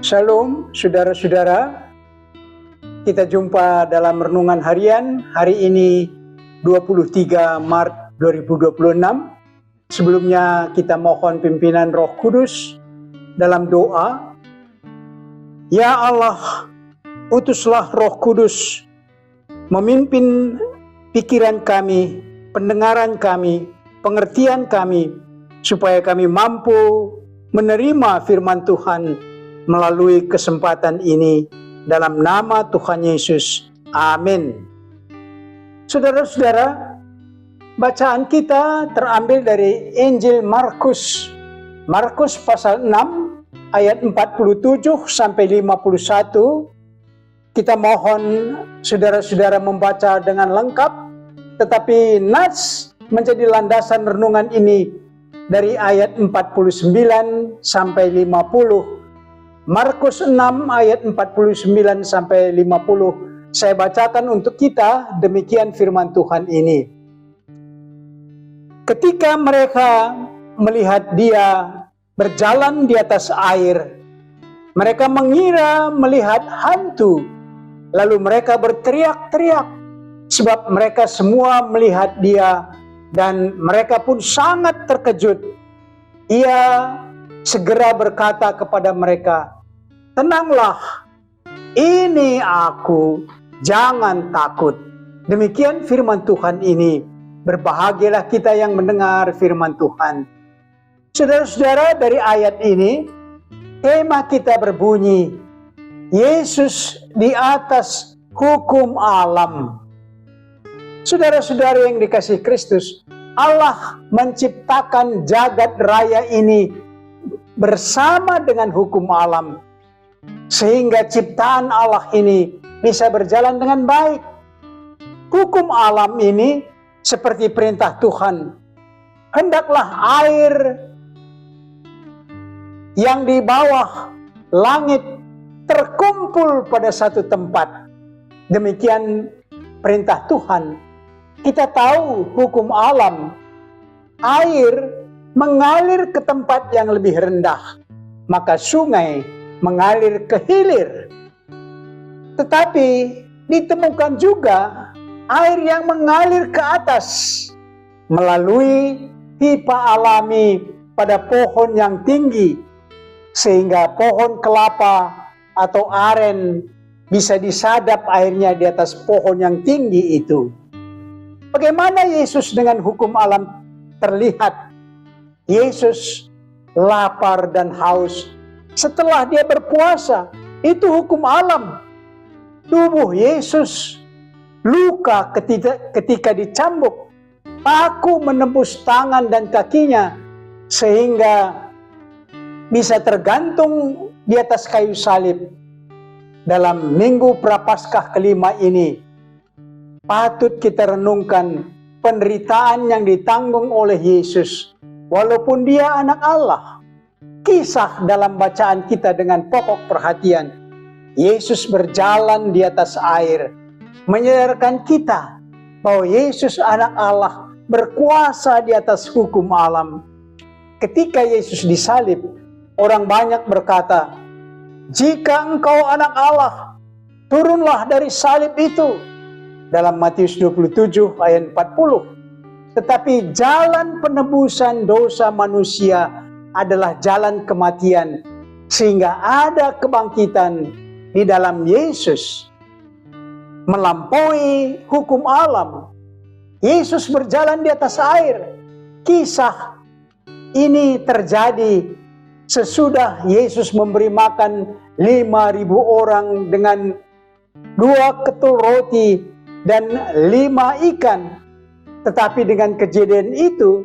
Shalom saudara-saudara, kita jumpa dalam renungan harian hari ini 23 Maret 2026. Sebelumnya kita mohon pimpinan Roh Kudus dalam doa. Ya Allah, utuslah Roh Kudus memimpin pikiran kami, pendengaran kami, pengertian kami, supaya kami mampu menerima firman Tuhan melalui kesempatan ini, dalam nama Tuhan Yesus. Amin. Saudara-saudara, bacaan kita terambil dari Injil Markus. Markus pasal 6 ayat 47 sampai 51. Kita mohon saudara-saudara membaca dengan lengkap, tetapi nas menjadi landasan renungan ini dari ayat 49 sampai 50. Markus 6 ayat 49 sampai 50. Saya bacakan untuk kita, demikian firman Tuhan ini. Ketika mereka melihat dia berjalan di atas air, mereka mengira melihat hantu. Lalu mereka berteriak-teriak, sebab mereka semua melihat dia, dan mereka pun sangat terkejut. Ia segera berkata kepada mereka, "Tenanglah, ini aku, jangan takut." Demikian firman Tuhan ini. Berbahagialah kita yang mendengar firman Tuhan. Saudara-saudara, dari ayat ini, tema kita berbunyi, Yesus di atas hukum alam. Saudara-saudara yang dikasihi Kristus, Allah menciptakan jagat raya ini bersama dengan hukum alam, sehingga ciptaan Allah ini bisa berjalan dengan baik. Hukum alam ini seperti perintah Tuhan. Hendaklah air yang di bawah langit terkumpul pada satu tempat. Demikian perintah Tuhan. Kita tahu hukum alam, air mengalir ke tempat yang lebih rendah, maka sungai mengalir ke hilir. Tetapi ditemukan juga air yang mengalir ke atas melalui pipa alami pada pohon yang tinggi, sehingga pohon kelapa atau aren bisa disadap airnya di atas pohon yang tinggi itu. Bagaimana Yesus dengan hukum alam terlihat? Yesus lapar dan haus setelah dia berpuasa. Itu hukum alam. Tubuh Yesus luka ketika dicambuk. Paku menembus tangan dan kakinya sehingga bisa tergantung di atas kayu salib. Dalam minggu Prapaskah kelima ini, patut kita renungkan penderitaan yang ditanggung oleh Yesus. Walaupun dia anak Allah. Kisah dalam bacaan kita dengan pokok perhatian. Yesus berjalan di atas air, menyadarkan kita bahwa Yesus anak Allah berkuasa di atas hukum alam. Ketika Yesus disalib, orang banyak berkata, "Jika engkau anak Allah, turunlah dari salib itu." Dalam Matius 27 ayat 40. Tetapi jalan penebusan dosa manusia adalah jalan kematian, sehingga ada kebangkitan di dalam Yesus. Melampaui hukum alam, Yesus berjalan di atas air. Kisah ini terjadi sesudah Yesus memberi makan 5.000 orang dengan 2 ketul roti dan 5 ikan. Tetapi dengan kejadian itu,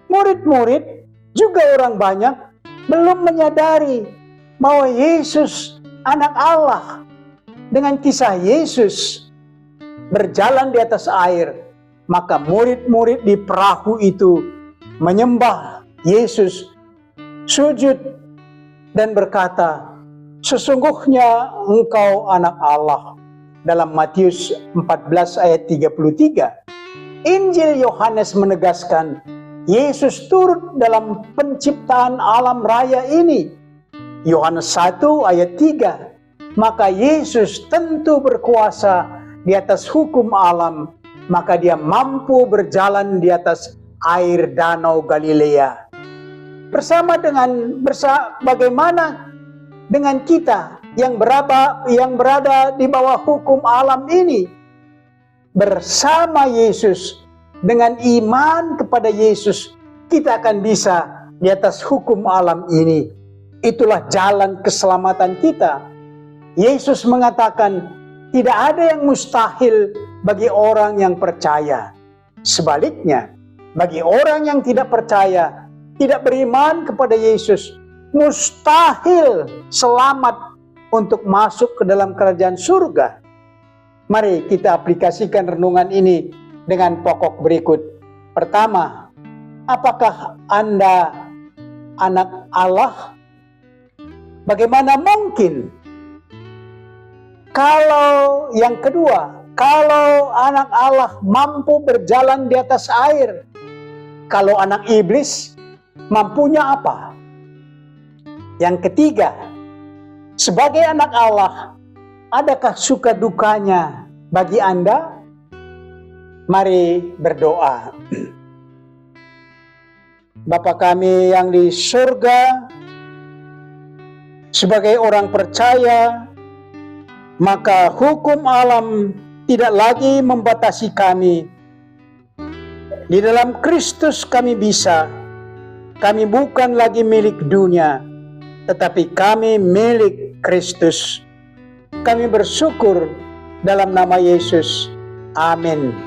murid-murid juga orang banyak belum menyadari bahwa Yesus anak Allah. Dengan kisah Yesus berjalan di atas air, maka murid-murid di perahu itu menyembah Yesus, sujud dan berkata, "Sesungguhnya engkau anak Allah." Dalam Matius 14 ayat 33. Injil Yohanes menegaskan Yesus turut dalam penciptaan alam raya ini. Yohanes 1 ayat 3, maka Yesus tentu berkuasa di atas hukum alam, maka dia mampu berjalan di atas air danau Galilea. Bagaimana dengan kita yang berada di bawah hukum alam ini? Bersama Yesus, dengan iman kepada Yesus, kita akan bisa di atas hukum alam ini. Itulah jalan keselamatan kita. Yesus mengatakan, tidak ada yang mustahil bagi orang yang percaya. Sebaliknya, bagi orang yang tidak percaya, tidak beriman kepada Yesus, mustahil selamat untuk masuk ke dalam kerajaan surga. Mari kita aplikasikan renungan ini dengan pokok berikut. Pertama, apakah Anda anak Allah? Bagaimana mungkin? Kalau yang kedua, kalau anak Allah mampu berjalan di atas air, kalau anak iblis mampunya apa? Yang ketiga, sebagai anak Allah, adakah suka dukanya bagi Anda? Mari berdoa. Bapa kami yang di surga, sebagai orang percaya, maka hukum alam tidak lagi membatasi kami. Di dalam Kristus kami bukan lagi milik dunia, tetapi kami milik Kristus. Kami bersyukur dalam nama Yesus. Amin.